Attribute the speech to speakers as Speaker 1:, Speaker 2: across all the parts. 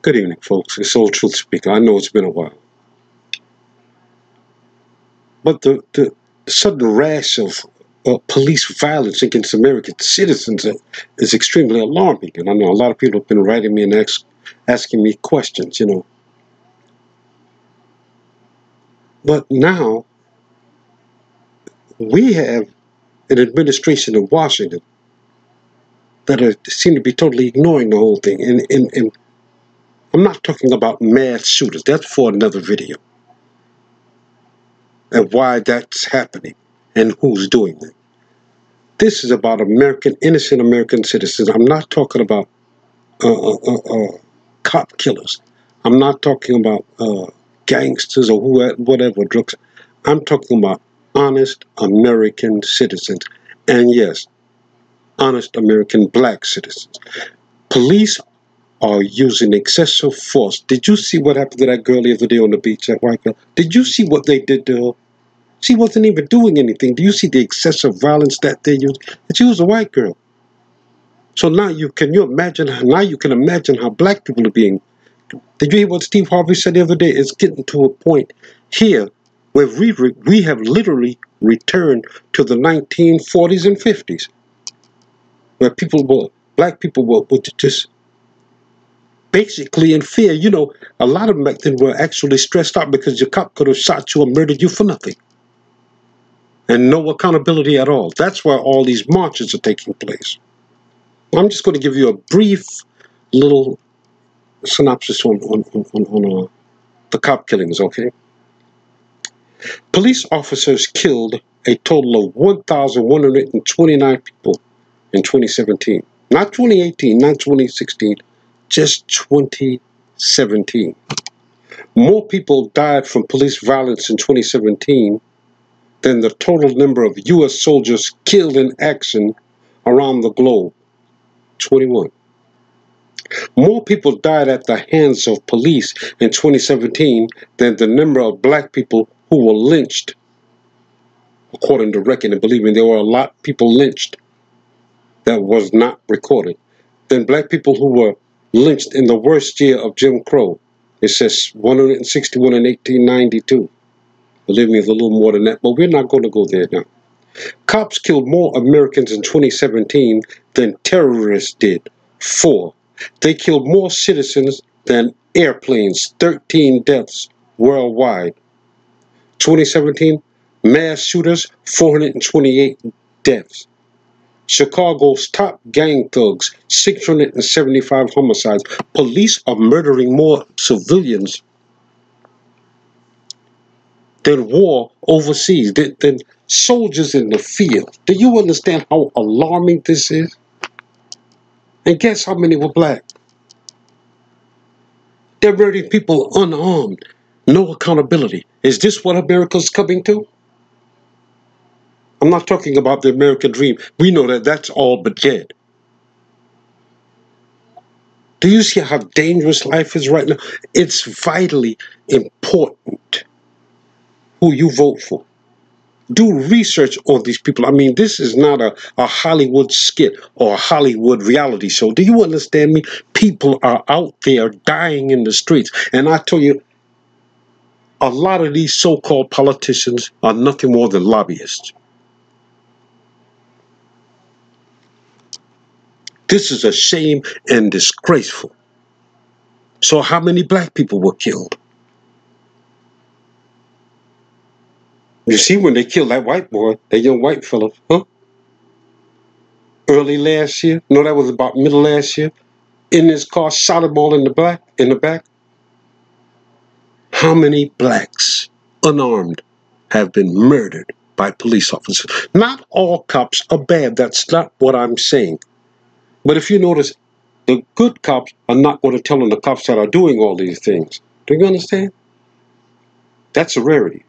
Speaker 1: Good evening, folks. It's Old Truth Speaker. I know it's been a while. But the sudden rash of police violence against American citizens is extremely alarming. And I know a lot of people have been writing me and asking me questions, you know. But now we have an administration in Washington that seem to be totally ignoring the whole thing. And I'm not talking about mass shooters. That's for another video. And why that's happening and who's doing it. This is about innocent American citizens. I'm not talking about cop killers. I'm not talking about gangsters or whatever drugs. I'm talking about honest American citizens. And yes, honest American black citizens. Police are using excessive force. Did you see what happened to that girl the other day on the beach, that white girl? Did you see what they did to her? She wasn't even doing anything. Do you see the excessive violence that they used? And she was a white girl. So now you can imagine how black people are being. Did you hear what Steve Harvey said the other day? It's getting to a point here where we have literally returned to the 1940s and 50s, where black people were just basically in fear. You know, a lot of them back then were actually stressed out because your cop could have shot you or murdered you for nothing. And no accountability at all. That's why all these marches are taking place. I'm just going to give you a brief little synopsis on the cop killings, okay? Police officers killed a total of 1,129 people in 2017. Not 2018, not 2016, just 2017. More people died from police violence in 2017 than the total number of U.S. soldiers killed in action around the globe, 21. More people died at the hands of police in 2017 than the number of black people who were lynched, according to record. And believe me, there were a lot of people lynched that was not recorded. Than black people who were lynched in the worst year of Jim Crow. It says 161 in 1892. Believe me, it's a little more than that, but we're not going to go there now. Cops killed more Americans in 2017 than terrorists did, 4. They killed more citizens than airplanes, 13 deaths worldwide. 2017, mass shooters, 428 deaths. Chicago's top gang thugs, 675 homicides. Police are murdering more civilians than war overseas, than soldiers in the field. Do you understand how alarming this is? And guess how many were black? They're murdering people unarmed. No accountability. Is this what America's coming to? I'm not talking about the American dream. We know that that's all but dead. Do you see how dangerous life is right now? It's vitally important who you vote for. Do research on these people. I mean, this is not a Hollywood skit or a Hollywood reality show. Do you understand me? People are out there dying in the streets. And I tell you, a lot of these so-called politicians are nothing more than lobbyists. This is a shame and disgraceful. So how many black people were killed? You see, when they killed that white boy, that young white fella, huh? Early last year, no, that was about middle last year, in his car, shot him all in the back. How many blacks, unarmed, have been murdered by police officers? Not all cops are bad. That's not what I'm saying. But if you notice, the good cops are not going to tell on the cops that are doing all these things. Do you understand? That's a rarity.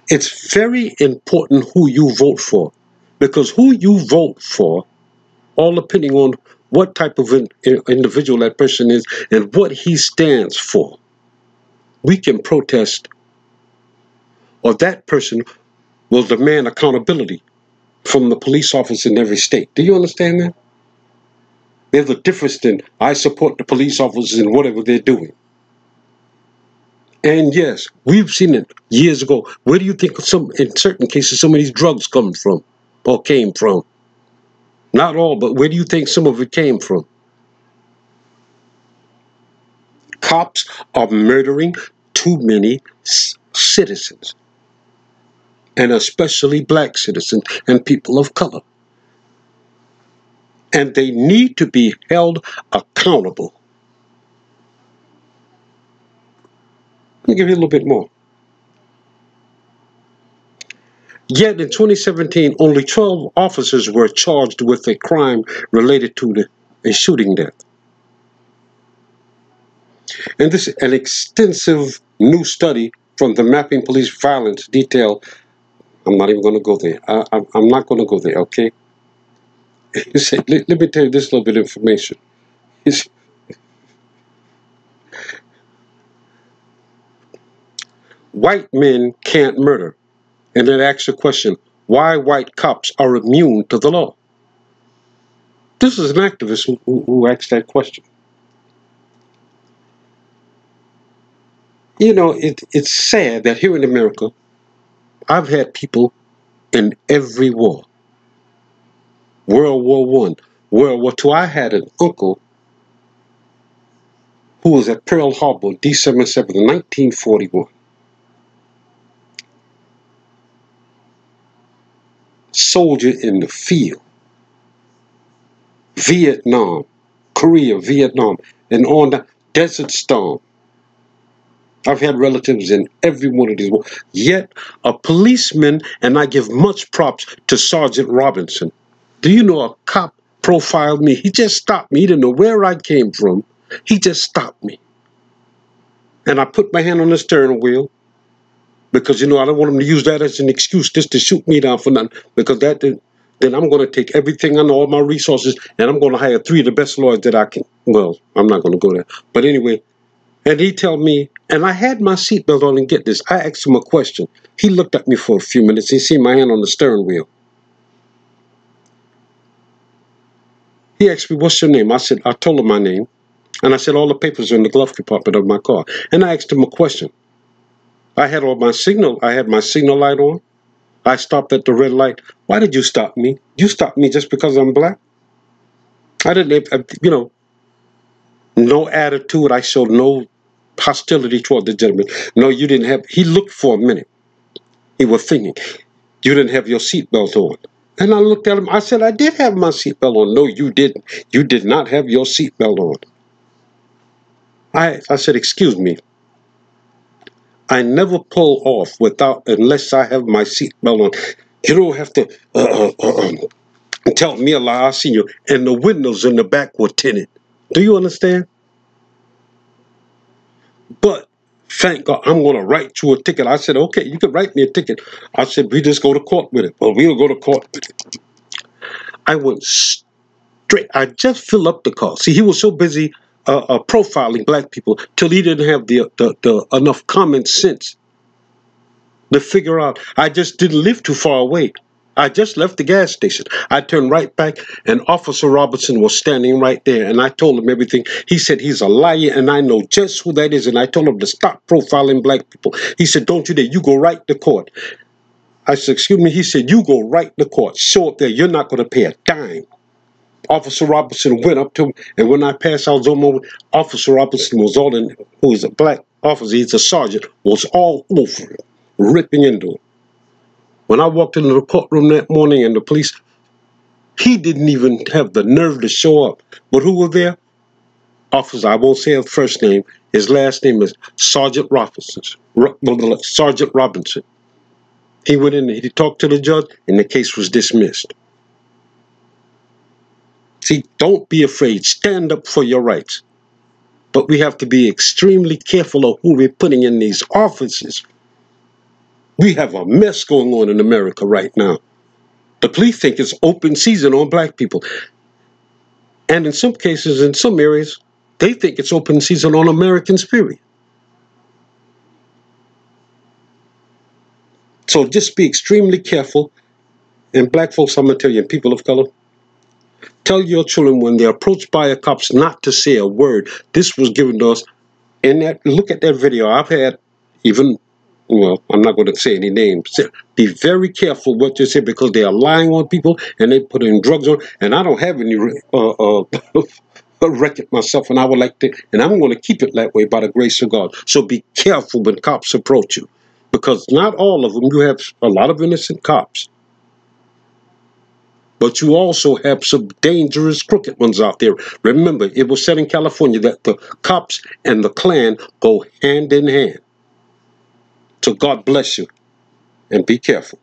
Speaker 1: It's very important who you vote for, because who you vote for, all depending on what type of individual that person is and what he stands for, we can protest, or that person will demand accountability from the police officer in every state. Do you understand that? There's a difference than I support the police officers in whatever they're doing. And yes, we've seen it years ago. Where do you think in certain cases, some of these drugs come from or came from? Not all, but where do you think some of it came from? Cops are murdering too many citizens, and especially black citizens and people of color. And they need to be held accountable. Let me give you a little bit more. Yet in 2017, only 12 officers were charged with a crime related to a shooting death. And this is an extensive new study from the Mapping Police Violence detail. I'm not even going to go there. I'm not going to go there, okay? Let me tell you this little bit of information. White men can't murder. And it asks the question, why white cops are immune to the law? This is an activist who asked that question. You know, it's sad that here in America, I've had people in every war. World War I, World War II. I had an uncle who was at Pearl Harbor, December 7th, 1941. Soldier in the field. Vietnam, Korea, Vietnam, and on the Desert Storm. I've had relatives in every one of these wars. Yet, a policeman, and I give much props to Sergeant Robinson. Do you know a cop profiled me? He just stopped me. He didn't know where I came from. He just stopped me. And I put my hand on the steering wheel because, you know, I don't want him to use that as an excuse just to shoot me down for nothing. Because then I'm going to take everything on all my resources and I'm going to hire 3 of the best lawyers that I can. Well, I'm not going to go there. But anyway, and he told me, and I had my seatbelt on, and get this, I asked him a question. He looked at me for a few minutes. He seen my hand on the steering wheel. He asked me, what's your name? I told him my name. And I said, all the papers are in the glove compartment of my car. And I asked him a question. I had my signal light on. I stopped at the red light. Why did you stop me? You stopped me just because I'm black? I didn't, you know, no attitude. I showed no hostility toward the gentleman. No, you didn't have, he looked for a minute. He was thinking, you didn't have your seatbelt on. And I looked at him, I said, I did have my seatbelt on. No, you didn't. You did not have your seatbelt on. I said, excuse me. I never pull off unless I have my seatbelt on. You don't have to tell me a lie. I seen you. And the windows in the back were tinted. Do you understand? But thank God, I'm going to write you a ticket. I said, okay, you can write me a ticket. I said, we just go to court with it. Well, we'll go to court with it. I went straight. I just filled up the car. See, he was so busy profiling black people till he didn't have the enough common sense to figure out. I just didn't live too far away. I just left the gas station. I turned right back, and Officer Robinson was standing right there, and I told him everything. He said, he's a liar, and I know just who that is, and I told him to stop profiling black people. He said, don't you dare. You go right to court. I said, excuse me. He said, you go right to court. Show up there. You're not going to pay a dime. Officer Robinson went up to him, and when I passed out, Officer Robinson was all in, who is a black officer, he's a sergeant, was all over him, ripping into him. When I walked into the courtroom that morning and the police, he didn't even have the nerve to show up. But who was there? Officer, I won't say his first name. His last name is Sergeant Robinson. Sergeant Robinson. He went in there, he talked to the judge, and the case was dismissed. See, don't be afraid. Stand up for your rights. But we have to be extremely careful of who we're putting in these offices. We have a mess going on in America right now. The police think it's open season on black people. And in some cases, in some areas, they think it's open season on Americans, period. So just be extremely careful. And black folks, I'm going to tell you, and people of color, Tell your children when they're approached by a cops not to say a word. This was given to us. And look at that video. I've had even, well, I'm not going to say any names. Be very careful what you say because they are lying on people and they putting drugs on. And I don't have any record myself, and I would like to, and I'm going to keep it that way by the grace of God. So be careful when cops approach you, because not all of them. You have a lot of innocent cops, but you also have some dangerous, crooked ones out there. Remember, it was said in California that the cops and the Klan go hand in hand. So God bless you, and be careful.